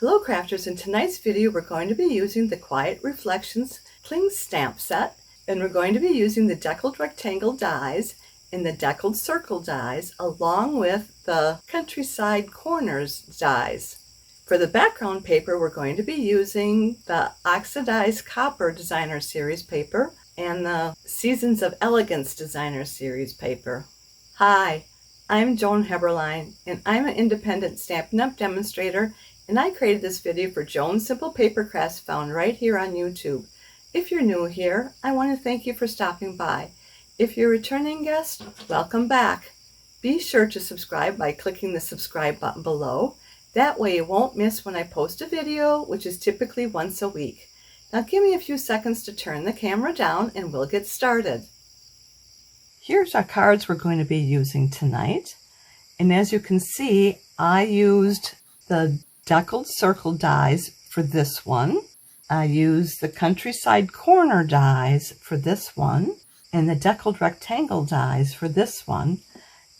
Hello crafters, in tonight's video we're going to be using the Quiet Reflections Cling Stamp Set, and we're going to be using the Deckled Rectangle dies and the Deckled Circle dies along with the Countryside Corners dies. For the background paper we're going to be using the Oxidized Copper Designer Series paper and the Seasons of Elegance Designer Series paper. Hi, I'm Joan Heberlein and I'm an independent Stampin' Up! Demonstrator, and I created this video for Joan's Simple Paper Crafts found right here on YouTube. If you're new here, I want to thank you for stopping by. If you're a returning guest, welcome back. Be sure to subscribe by clicking the subscribe button below. That way you won't miss when I post a video, which is typically once a week. Now give me a few seconds to turn the camera down and we'll get started. Here's our cards we're going to be using tonight. And as you can see, I used the Deckled Circle dies for this one. I used the Countryside Corner dies for this one, and the Deckled Rectangle dies for this one.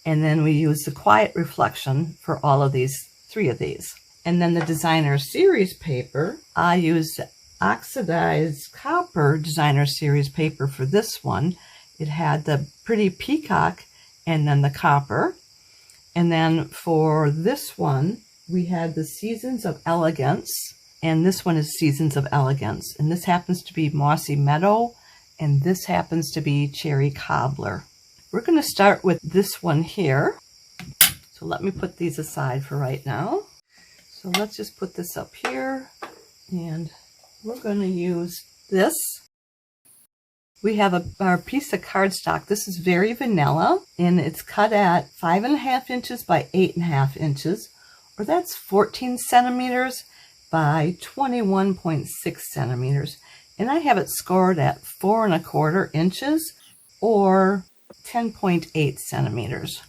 And then we used the Quiet Reflection for all of these, three of these. And then the Designer Series paper, I used Oxidized Copper Designer Series paper for this one. It had the pretty peacock and then the copper. And then for this one, we had the Seasons of Elegance, and this one is Seasons of Elegance. And this happens to be Mossy Meadow, and this happens to be Cherry Cobbler. We're going to start with this one here. So let me put these aside for right now. So let's just put this up here, and we're going to use this. We have our piece of cardstock. This is Very Vanilla, and it's cut at 5.5 inches by 8.5 inches. Or that's 14 centimeters by 21.6 centimeters. And I have it scored at 4.25 inches or 10.8 centimeters.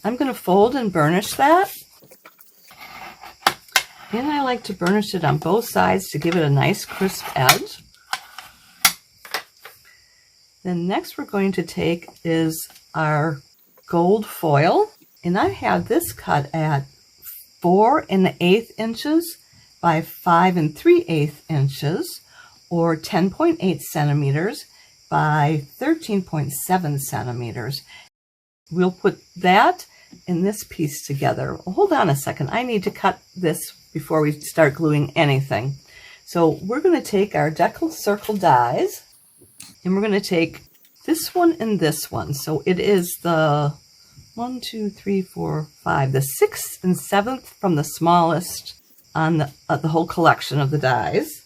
I'm going to fold and burnish that. And I like to burnish it on both sides to give it a nice crisp edge. Then next we're going to take is our gold foil. And I have this cut at 4.1/8 inches by 5.3/8 inches, or 10.8 centimeters by 13.7 centimeters. We'll put that and this piece together. Hold on a second. I need to cut this before we start gluing anything. So we're going to take our Deckled Circle dies, and we're going to take this one and this one. So it is the 1, 2, 3, 4, 5, the 6th and 7th from the smallest on the whole collection of the dies,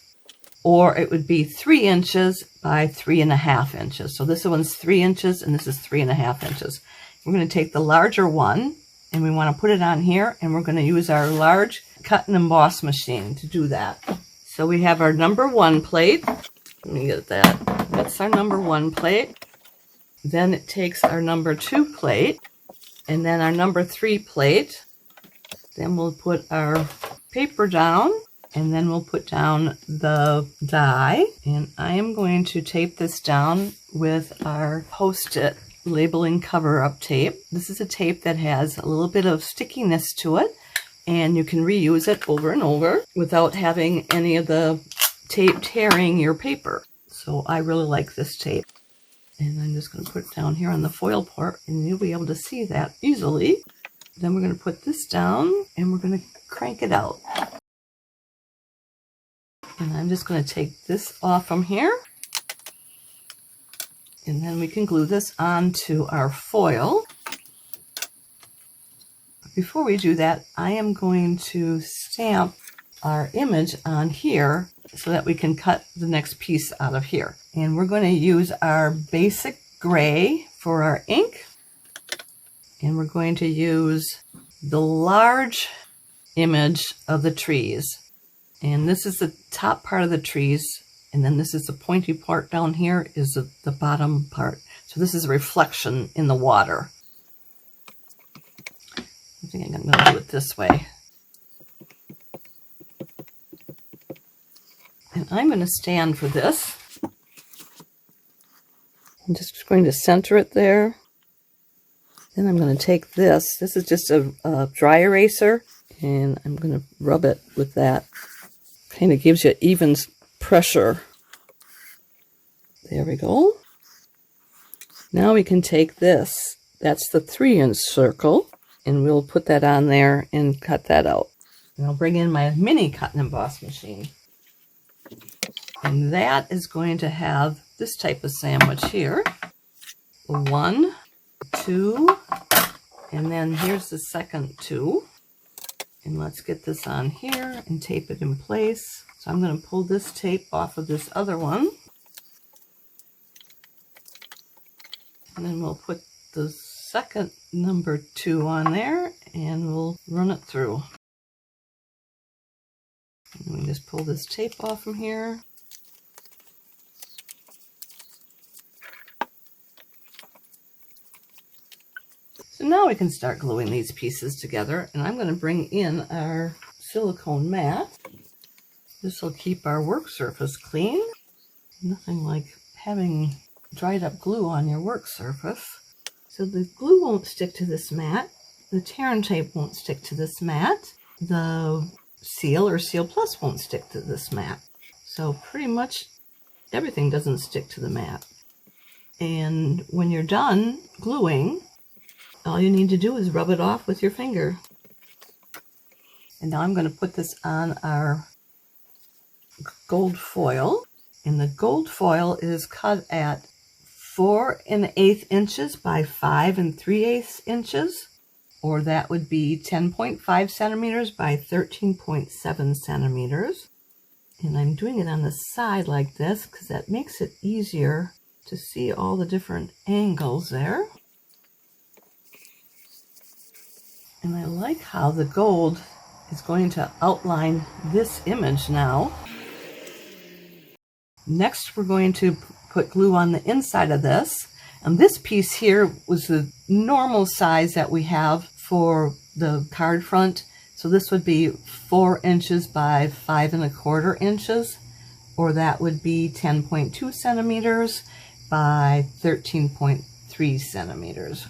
or it would be 3 inches by 3.5 inches. So this one's 3 inches and this is 3.5 inches. We're going to take the larger one and we want to put it on here, and we're going to use our large cut and emboss machine to do that. So we have our number 1 plate. Let me get that. That's our number 1 plate. Then it takes our number 2 plate. And then our number 3 plate. Then we'll put our paper down, and then we'll put down the die. And I am going to tape this down with our Post-it labeling cover-up tape. This is a tape that has a little bit of stickiness to it, and you can reuse it over and over without having any of the tape tearing your paper. So I really like this tape. And I'm just going to put it down here on the foil part, and you'll be able to see that easily. Then we're going to put this down, and we're going to crank it out. And I'm just going to take this off from here. And then we can glue this onto our foil. Before we do that, I am going to stamp our image on here so that we can cut the next piece out of here. And we're going to use our basic gray for our ink. And we're going to use the large image of the trees. And this is the top part of the trees. And then this is the pointy part down here is the bottom part. So this is a reflection in the water. I think I'm going to do it this way. And I'm going to stand for this. I'm just going to center it there. Then I'm going to take this. This is just a dry eraser, and I'm going to rub it with that Kind of gives you even pressure. There we go. Now we can take this, that's the 3-inch circle, and we'll put that on there and cut that out. And I'll bring in my mini cut and emboss machine. And that is going to have this type of sandwich here. 1, 2, and then here's the second 2. And let's get this on here and tape it in place. So I'm going to pull this tape off of this other one. And then we'll put the second number 2 on there and we'll run it through. And we just pull this tape off from here. So now we can start gluing these pieces together, and I'm going to bring in our silicone mat. This will keep our work surface clean. Nothing like having dried up glue on your work surface. So the glue won't stick to this mat, the tear and tape won't stick to this mat, the seal or Seal Plus won't stick to this mat. So pretty much everything doesn't stick to the mat. And when you're done gluing, all you need to do is rub it off with your finger. And now I'm going to put this on our gold foil. And the gold foil is cut at 4 1/8 inches by 5 3/8 inches. Or that would be 10.5 centimeters by 13.7 centimeters. And I'm doing it on the side like this because that makes it easier to see all the different angles there. And I like how the gold is going to outline this image now. Next, we're going to put glue on the inside of this. And this piece here was the normal size that we have for the card front. So this would be 4 inches by 5 1/4 inches, or that would be 10.2 centimeters by 13.3 centimeters.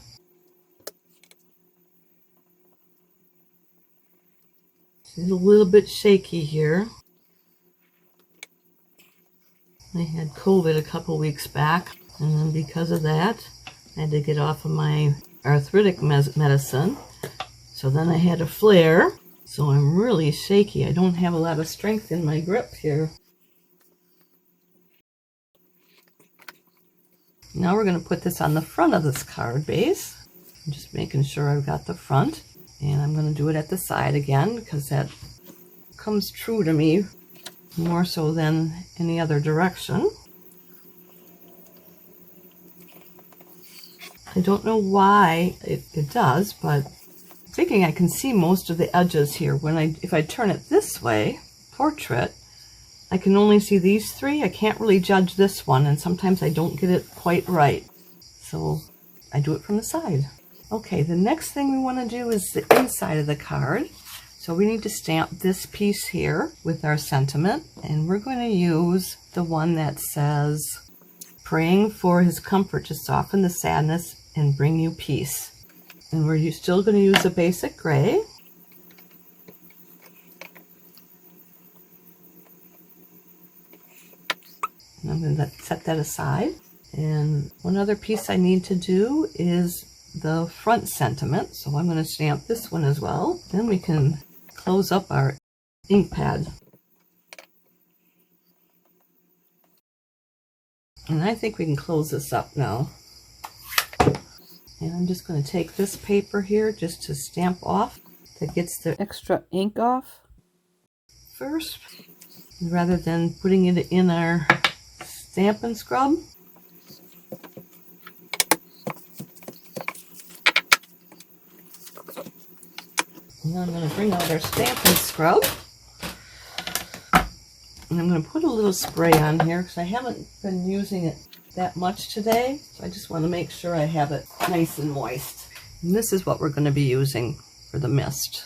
It's a little bit shaky here. I had COVID a couple weeks back, and then because of that, I had to get off of my arthritic medicine. So then I had a flare, so I'm really shaky. I don't have a lot of strength in my grip here. Now we're going to put this on the front of this card base. I'm just making sure I've got the front. And I'm going to do it at the side again because that comes true to me more so than any other direction. I don't know why it does, but I'm thinking I can see most of the edges here. If I turn it this way, portrait, I can only see these 3. I can't really judge this one, and sometimes I don't get it quite right. So I do it from the side. Okay, the next thing we want to do is the inside of the card. So we need to stamp this piece here with our sentiment, and we're going to use the one that says, "Praying for his comfort to soften the sadness and bring you peace." And we're still going to use a basic gray. And I'm going to set that aside. And one other piece I need to do is the front sentiment, so I'm going to stamp this one as well. Then we can close up our ink pad. And I think we can close this up now. And I'm just going to take this paper here just to stamp off. That gets the extra ink off first, rather than putting it in our Stampin' scrub. Now I'm going to bring out our Stampin' scrub, and I'm going to put a little spray on here because I haven't been using it that much today, so I just want to make sure I have it nice and moist. And this is what we're going to be using for the mist.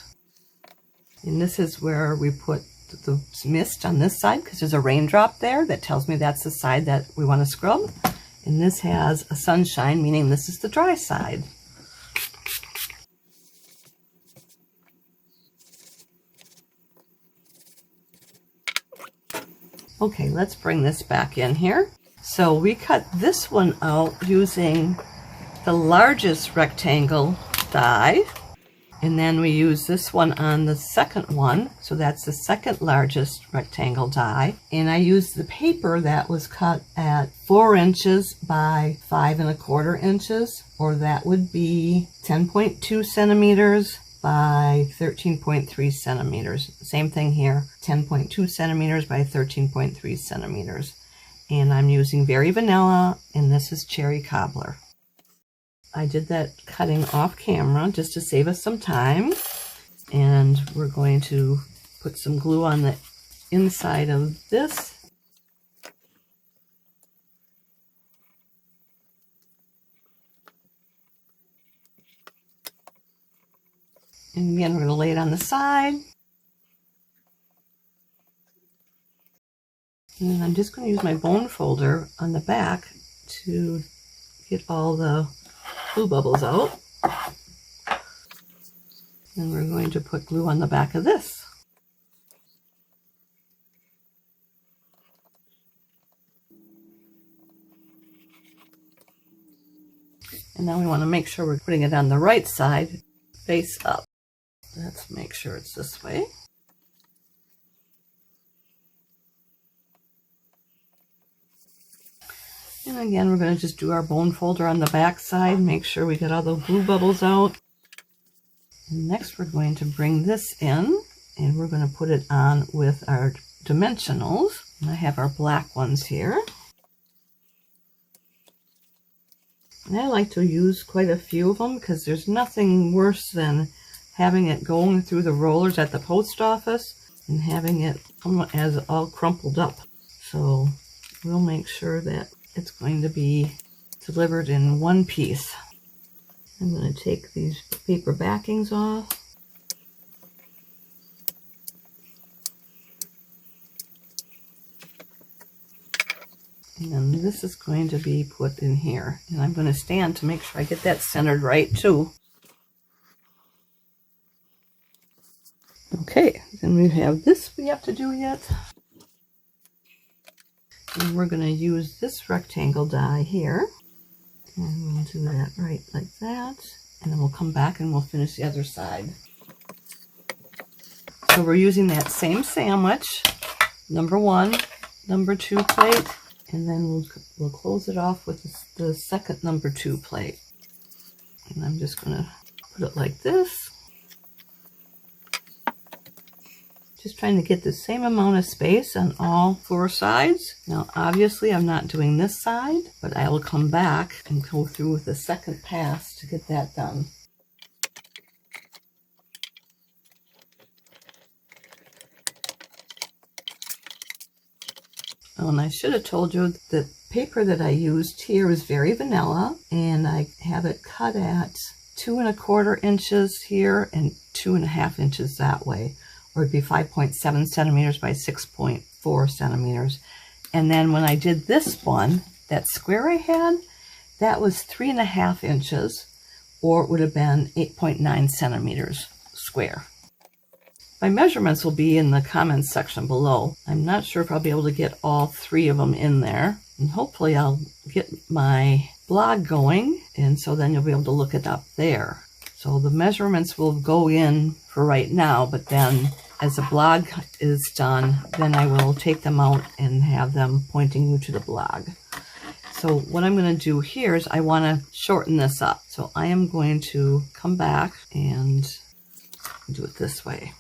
And this is where we put the mist on this side because there's a raindrop there that tells me that's the side that we want to scrub. And this has a sunshine, meaning this is the dry side. Okay, let's bring this back in here. So we cut this one out using the largest rectangle die, and then we use this one on the second one, so that's the second largest rectangle die. And I used the paper that was cut at 4 inches by 5 1/4 inches, or that would be 10.2 centimeters by 13.3 centimeters. Same thing here, 10.2 centimeters by 13.3 centimeters. And I'm using Very Vanilla, and this is Cherry Cobbler. I did that cutting off camera just to save us some time. And we're going to put some glue on the inside of this. And again, we're going to lay it on the side. And I'm just going to use my bone folder on the back to get all the glue bubbles out. And we're going to put glue on the back of this. And now we want to make sure we're putting it on the right side, face up. Let's make sure it's this way. And again, we're going to just do our bone folder on the back side, make sure we get all the glue bubbles out. And next we're going to bring this in, and we're going to put it on with our dimensionals. And I have our black ones here. And I like to use quite a few of them because there's nothing worse than having it going through the rollers at the post office and having it come as all crumpled up. So we'll make sure that it's going to be delivered in one piece. I'm going to take these paper backings off. And then this is going to be put in here. And I'm going to stand to make sure I get that centered right too. Okay, then we have this we have to do yet. And we're going to use this rectangle die here. And we'll do that right like that. And then we'll come back and we'll finish the other side. So we're using that same sandwich, number 1, number 2 plate. And then we'll close it off with the second number 2 plate. And I'm just going to put it like this. Just trying to get the same amount of space on all 4 sides. Now obviously I'm not doing this side, but I will come back and go through with the second pass to get that done. Oh, and I should have told you the paper that I used here is Very Vanilla, and I have it cut at 2 1/4 inches here and 2 1/2 inches that way. Or it'd be 5.7 centimeters by 6.4 centimeters. And then when I did this one, that square I had, that was 3 1/2 inches, or it would have been 8.9 centimeters square. My measurements will be in the comments section below. I'm not sure if I'll be able to get all 3 of them in there. And hopefully I'll get my blog going, and so then you'll be able to look it up there. So the measurements will go in for right now, but then as the blog is done, then I will take them out and have them pointing you to the blog. So what I'm going to do here is I want to shorten this up. So I am going to come back and do it this way.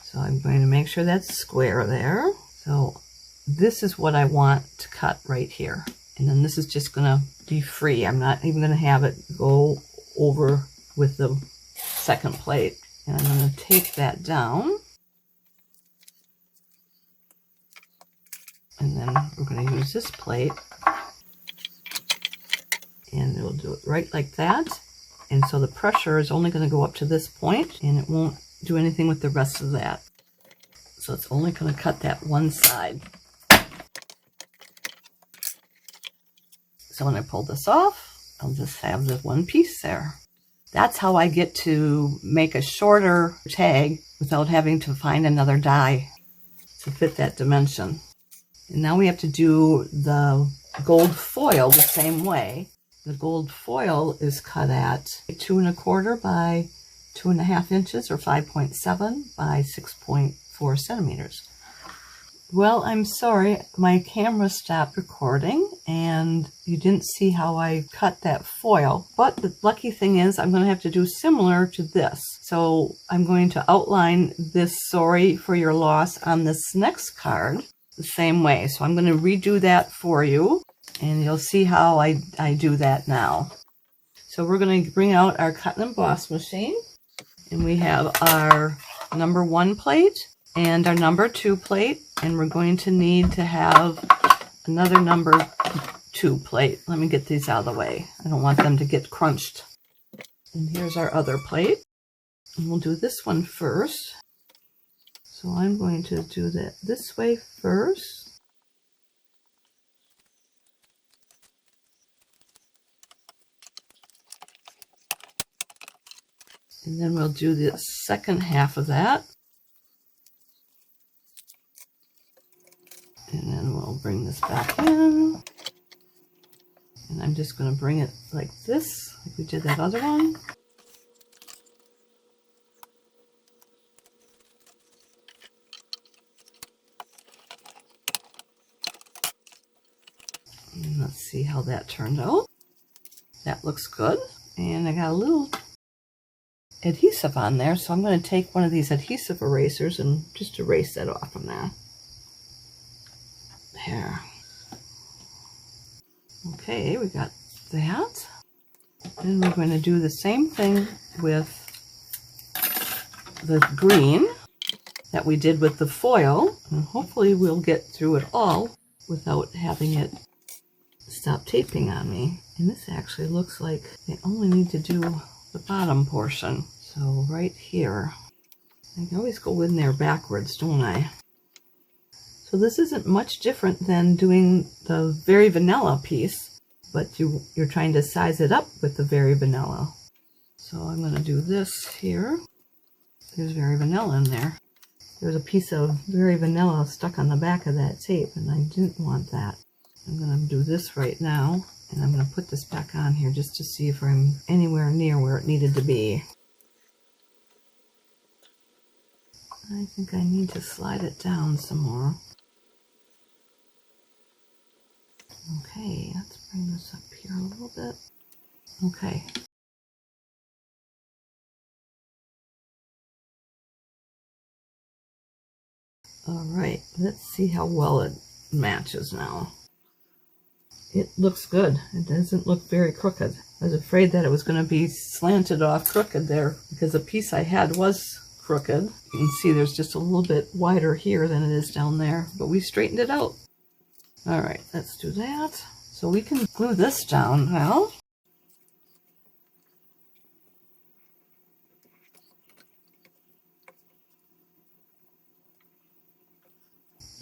So I'm going to make sure that's square there. So this is what I want to cut right here. And then this is just going to be free. I'm not even going to have it go over with the second plate. And I'm going to take that down. And then we're going to use this plate. And it'll do it right like that. And so the pressure is only going to go up to this point, and it won't do anything with the rest of that. So it's only going to cut that one side. So when I pull this off, I'll just have the one piece there. That's how I get to make a shorter tag without having to find another die. to fit that dimension. And now we have to do the gold foil the same way. The gold foil is cut at 2 1/4 by 2.5 inches, or 5.7 by 6.4 centimeters. Well, I'm sorry, my camera stopped recording and you didn't see how I cut that foil. But the lucky thing is I'm going to have to do similar to this. So I'm going to outline this "Sorry for your loss" on this next card the same way. So I'm going to redo that for you, and you'll see how I do that now. So we're going to bring out our cut and emboss machine, and we have our number 1 plate and our number 2 plate, and we're going to need to have another number 2 plate. Let me get these out of the way. I don't want them to get crunched. And here's our other plate, and we'll do this one first. So I'm going to do that this way first. And then we'll do the second half of that. And then we'll bring this back in. And I'm just going to bring it like this, like we did that other one. And let's see how that turned out. That looks good. And I got a little adhesive on there, so I'm going to take one of these adhesive erasers and just erase that off from there. There. Okay, we got that. Then we're going to do the same thing with the green that we did with the foil, and hopefully we'll get through it all without having it stop taping on me. And this actually looks like they only need to do the bottom portion. So right here, I can always go in there backwards, don't I? So this isn't much different than doing the Very Vanilla piece, but you're trying to size it up with the Very Vanilla. So I'm going to do this here. There's Very Vanilla in there. There's a piece of Very Vanilla stuck on the back of that tape, and I didn't want that. I'm going to do this right now, and I'm going to put this back on here just to see if I'm anywhere near where it needed to be. I think I need to slide it down some more. Okay, let's bring this up here a little bit. Okay. All right, let's see how well it matches now. It looks good. It doesn't look very crooked. I was afraid that it was going to be slanted off crooked there because the piece I had was crooked. You can see there's just a little bit wider here than it is down there, but we straightened it out. All right, let's do that. So we can glue this down now.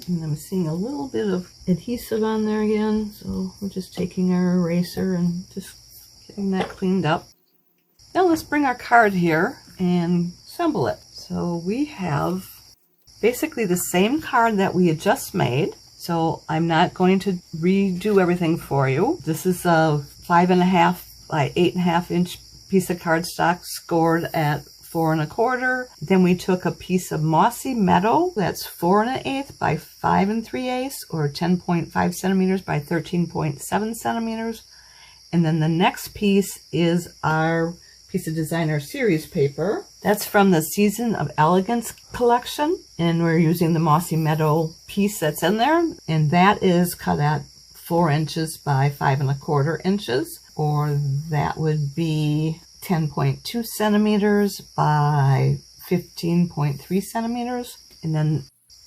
And I'm seeing a little bit of adhesive on there again, so we're just taking our eraser and just getting that cleaned up. Now let's bring our card here and assemble it. So we have basically the same card that we had just made. So I'm not going to redo everything for you. This is a 5.5 by 8.5 inch piece of cardstock scored at 4 1/4. Then we took a piece of mossy meadow that's 4 1/8 by 5 3/8, or 10.5 centimeters by 13.7 centimeters. And then the next piece is our piece of designer series paper. That's from the Season of Elegance collection, and we're using the mossy meadow piece that's in there, and that is cut at 4 inches by 5 1/4 inches, or that would be 10.2 centimeters by 15.3 centimeters. And then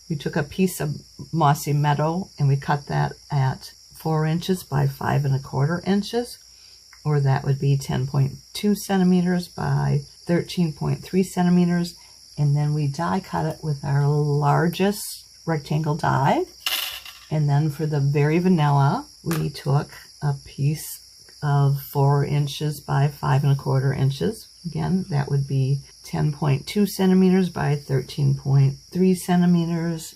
we took a piece of mossy meadow and we cut that at 4 inches by 5 1/4 inches, or that would be 10.2 centimeters by 13.3 centimeters. And then we die cut it with our largest rectangle die. And then for the Very Vanilla, we took a piece of 4 inches by 5 1/4 inches. Again, that would be 10.2 centimeters by 13.3 centimeters.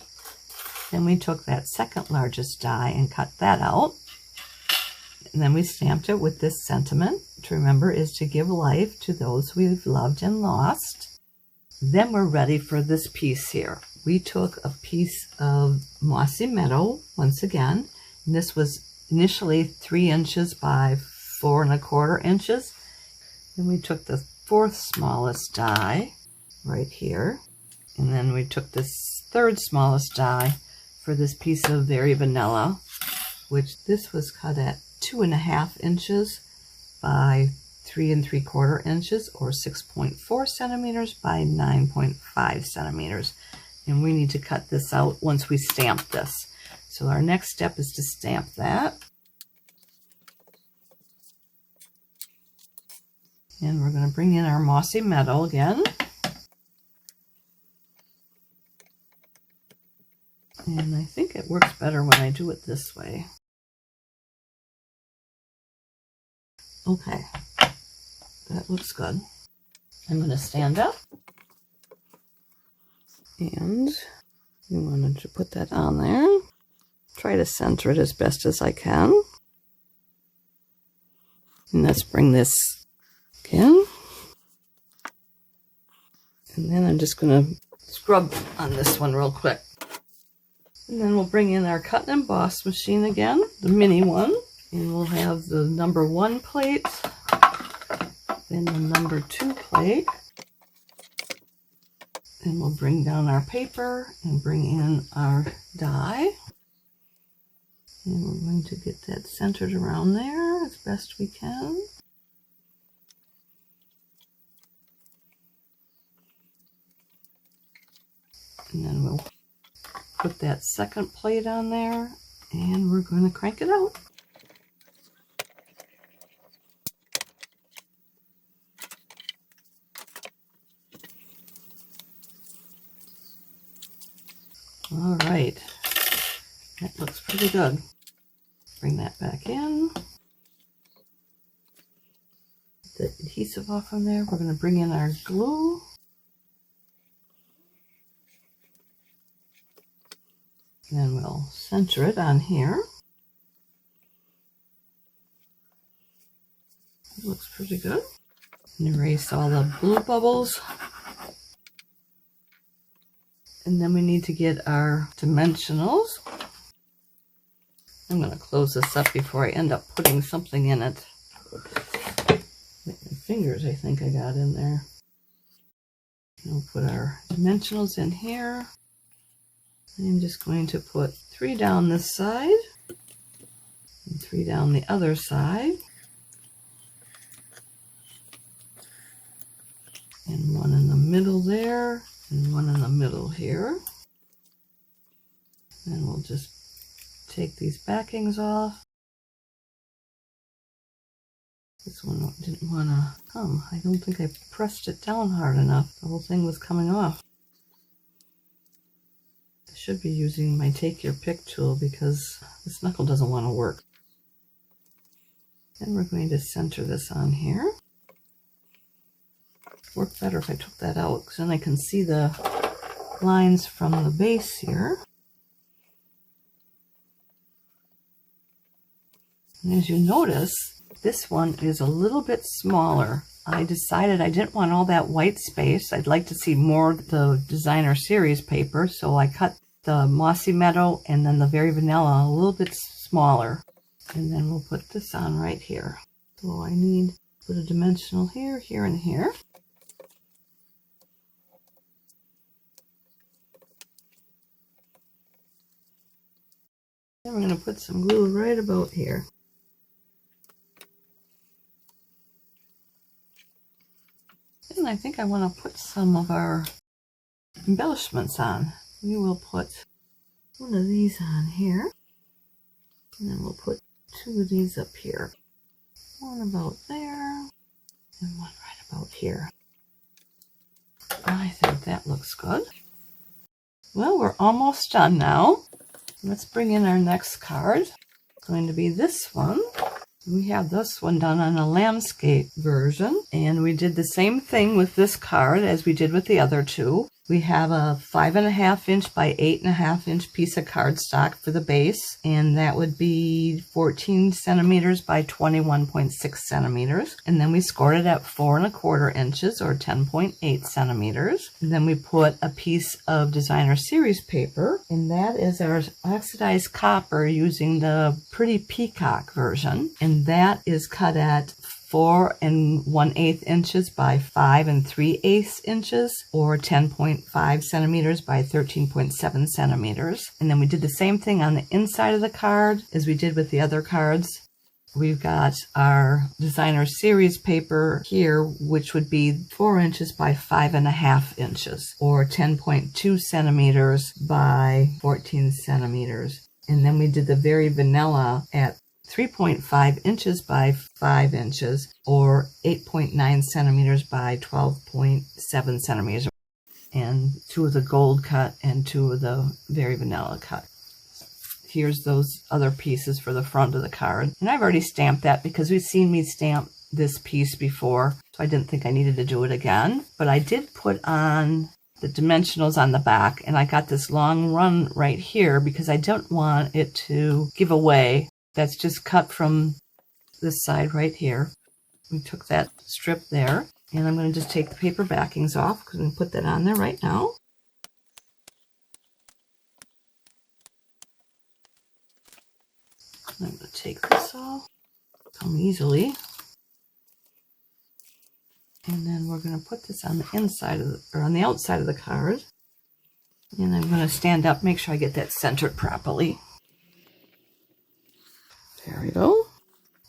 Then we took that second largest die and cut that out. And then we stamped it with this sentiment, to remember is to give life to those we've loved and lost. Then we're ready for this piece here. We took a piece of Mossy Meadow once again, and this was initially 3 inches by 4 1/4 inches. Then we took the 4th smallest die right here, and then we took this 3rd smallest die for this piece of Very Vanilla, which this was cut at 2 1/2 inches by 3 3/4 inches, or 6.4 centimeters by 9.5 centimeters. And we need to cut this out once we stamp this. So our next step is to stamp that. And we're going to bring in our Mossy Meadow again. And I think it works better when I do it this way. Okay, that looks good. I'm going to stand up. And you wanted to put that on there. Try to center it as best as I can. And let's bring this in. And then I'm just going to scrub on this one real quick. And then we'll bring in our cut and emboss machine again, the mini one. And we'll have the number 1 plate, then the number 2 plate. And we'll bring down our paper and bring in our die. And we're going to get that centered around there as best we can. And then we'll put that second plate on there, and we're going to crank it out. All right, that looks pretty good. Bring that back in. Get the adhesive off from there. We're going to bring in our glue. Then we'll center it on here. It looks pretty good. And erase all the blue bubbles. And then we need to get our dimensionals. I'm going to close this up before I end up putting something in it. My fingers, I think I got in there. We'll put our dimensionals in here. I'm just going to put 3 down this side and 3 down the other side. And 1 in the middle there, and 1 in the middle here. And we'll just take these backings off. This one didn't want to come. I don't think I pressed it down hard enough. The whole thing was coming off. I should be using my Take Your Pick tool because this knuckle doesn't want to work. Then we're going to center this on here. It would work better if I took that out, because then I can see the lines from the base here. And as you notice, this one is a little bit smaller. I decided I didn't want all that white space. I'd like to see more of the designer series paper, so I cut the Mossy Meadow and then the Very Vanilla a little bit smaller. And then we'll put this on right here. So I need to put a dimensional here, here, and here. Then we're going to put some glue right about here. And I think I want to put some of our embellishments on. We will put one of these on here. And then we'll put 2 of these up here. One about there, and one right about here. I think that looks good. Well, we're almost done now. Let's bring in our next card. It's going to be this one. We have this one done on a landscape version, and we did the same thing with this card as we did with the other 2. We have a 5.5 inch by 8.5 inch piece of cardstock for the base, and that would be 14 centimeters by 21.6 centimeters. And then we scored it at 4.25 inches or 10.8 centimeters. And then we put a piece of designer series paper, and that is our oxidized copper using the Pretty Peacock version, and that is cut at 4 1/8 inches by 5 3/8 inches or 10.5 centimeters by 13.7 centimeters. And then we did the same thing on the inside of the card as we did with the other cards. We've got our designer series paper here, which would be 4 inches by 5.5 inches or 10.2 centimeters by 14 centimeters. And then we did the Very Vanilla at 3.5 inches by 5 inches or 8.9 centimeters by 12.7 centimeters, and 2 of the gold cut and 2 of the Very Vanilla cut. Here's those other pieces for the front of the card, and I've already stamped that because we've seen me stamp this piece before, so I didn't think I needed to do it again. But I did put on the dimensionals on the back, and I got this long run right here because I don't want it to give away. That's just cut from this side right here. We took that strip there, and I'm going to just take the paper backings off because I'm going to put that on there right now. I'm going to take this off, come easily, and then we're going to put this on the inside of the, or on the outside of the card, and I'm going to stand up, make sure I get that centered properly. There we go.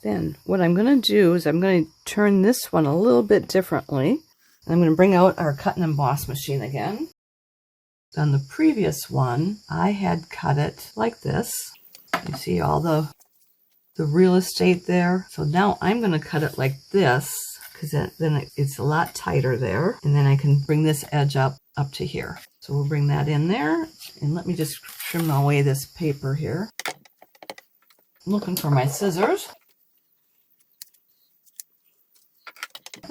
Then what I'm going to do is I'm going to turn this one a little bit differently. I'm going to bring out our cut and emboss machine again. On the previous one, I had cut it like this. You see all the real estate there. So now I'm going to cut it like this because then it's a lot tighter there. And then I can bring this edge up to here. So we'll bring that in there. And let me just trim away this paper here. I'm looking for my scissors.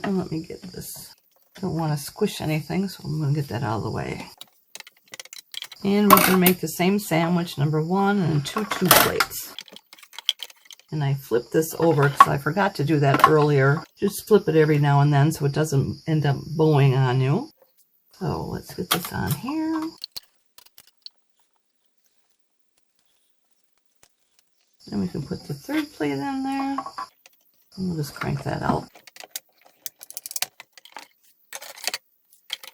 And let me get this. I don't want to squish anything, so I'm going to get that out of the way. And we're going to make the same sandwich, number 1 and 2 plates. And I flipped this over because I forgot to do that earlier. Just flip it every now and then so it doesn't end up bowing on you. So let's get this on here. Then we can put the 3rd plate in there. And we'll just crank that out.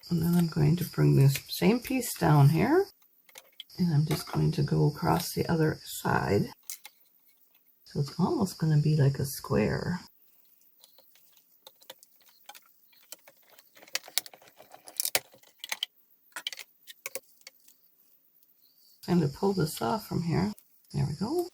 And then I'm going to bring this same piece down here. And I'm just going to go across the other side. So it's almost going to be like a square. Time to pull this off from here. There we go.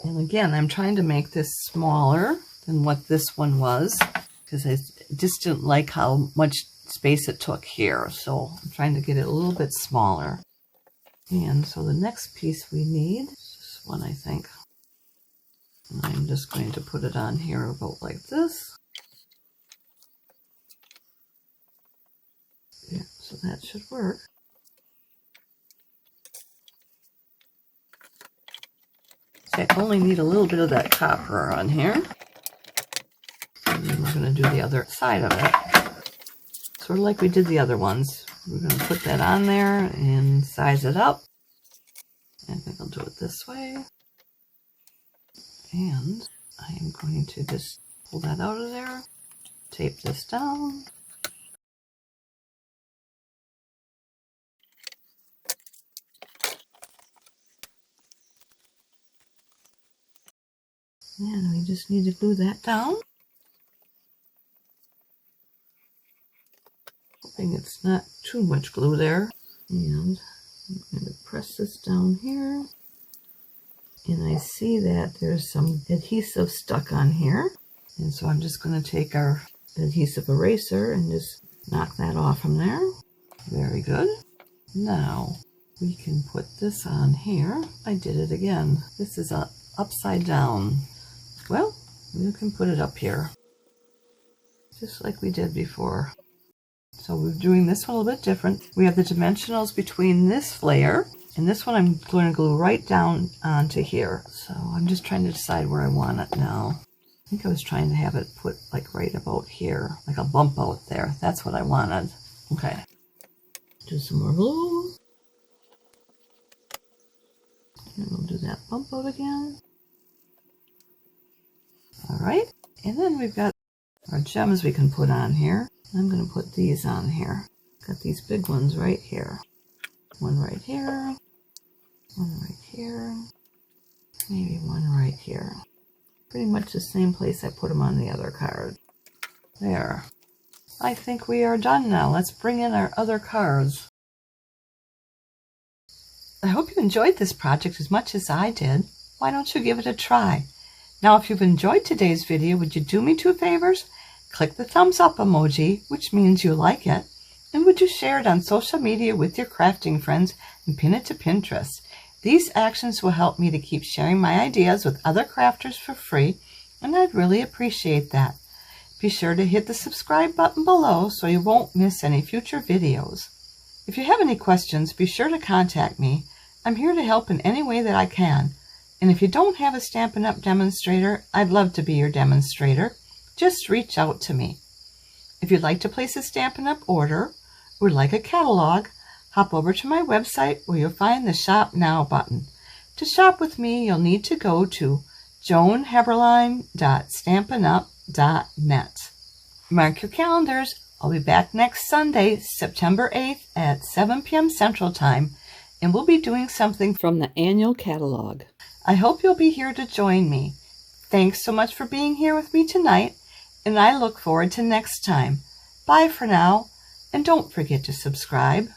And again, I'm trying to make this smaller than what this one was because I just didn't like how much space it took here. So I'm trying to get it a little bit smaller. And so the next piece we need is this one, I think. And I'm just going to put it on here about like this. Yeah, so that should work. I only need a little bit of that copper on here. And then we're going to do the other side of it. Sort of like we did the other ones. We're going to put that on there and size it up. I think I'll do it this way. And I am going to just pull that out of there. Tape this down. And we just need to glue that down. Hoping it's not too much glue there. And I'm going to press this down here. And I see that there's some adhesive stuck on here. And so I'm just going to take our adhesive eraser and just knock that off from there. Very good. Now we can put this on here. I did it again. This is upside down. Well, you can put it up here, just like we did before. So we're doing this one a little bit different. We have the dimensionals between this flare, and this one I'm going to glue right down onto here. So I'm just trying to decide where I want it now. I think I was trying to have it put like right about here, like a bump out there. That's what I wanted. Okay. Do some more glue. And we'll do that bump out again. All right. And then we've got our gems we can put on here. I'm going to put these on here. Got these big ones right here. One right here. One right here. Maybe one right here. Pretty much the same place I put them on the other card. There. I think we are done now. Let's bring in our other cards. I hope you enjoyed this project as much as I did. Why don't you give it a try? Now, if you've enjoyed today's video, would you do me two favors? Click the thumbs up emoji, which means you like it. And would you share it on social media with your crafting friends and pin it to Pinterest? These actions will help me to keep sharing my ideas with other crafters for free, and I'd really appreciate that. Be sure to hit the subscribe button below so you won't miss any future videos. If you have any questions, be sure to contact me. I'm here to help in any way that I can. And if you don't have a Stampin' Up! Demonstrator, I'd love to be your demonstrator. Just reach out to me. If you'd like to place a Stampin' Up! Order or like a catalog, hop over to my website where you'll find the Shop Now button. To shop with me, you'll need to go to joanheberlein.stampinup.net. Mark your calendars. I'll be back next Sunday, September 8th at 7 p.m. Central Time, and we'll be doing something from the annual catalog. I hope you'll be here to join me. Thanks so much for being here with me tonight, and I look forward to next time. Bye for now, and don't forget to subscribe.